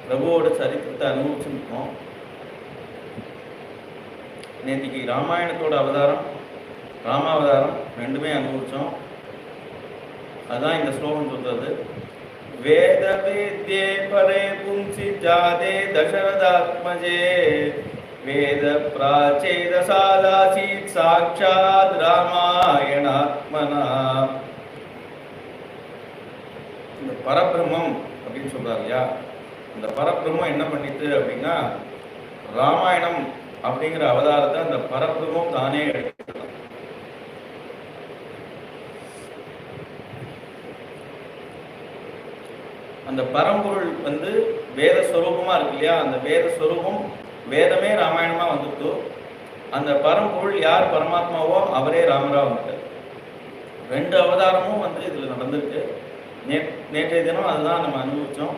பிரபுவோட சரித்திரத்தை அனுபவிச்சுருக்கோம். நேற்றுக்கு ராமாயணத்தோட அவதாரம், ராமாவதாரம் ரெண்டுமே அனுபவித்தோம். அதுதான் இந்த ஸ்லோகம் சொல்றது. வேத வேத்யே பரே பும்சி ஜாதே தசரதாத்மஜே வேத பிராச்சேத சாதாசீத் சாட்சாத் ராமாயணாத்மனா. இந்த பரபிரம்மம் அப்படின்னு சொல்றாரு இல்லையா, இந்த பரபிரம்மம் என்ன பண்ணிட்டு அப்படின்னா, ராமாயணம் அப்படிங்கிற அவதாரத்தை அந்த பரபிரம்மம் தானே எடுத்துக்கலாம். அந்த பரம்பொருள் வந்து வேத ஸ்வரூபமா இருக்கு இல்லையா, அந்த வேத ஸ்வரூபம் வேதமே ராமாயணமா வந்துட்டு, அந்த பரம்பொருள் யார் பரமாத்மாவோ அவரே ராமரா வந்துட்டார். ரெண்டு அவதாரமும் வந்து இதுல நடந்திருக்கு. நேற்றைய தினம் அதுதான் நம்ம அனுபவிச்சோம்.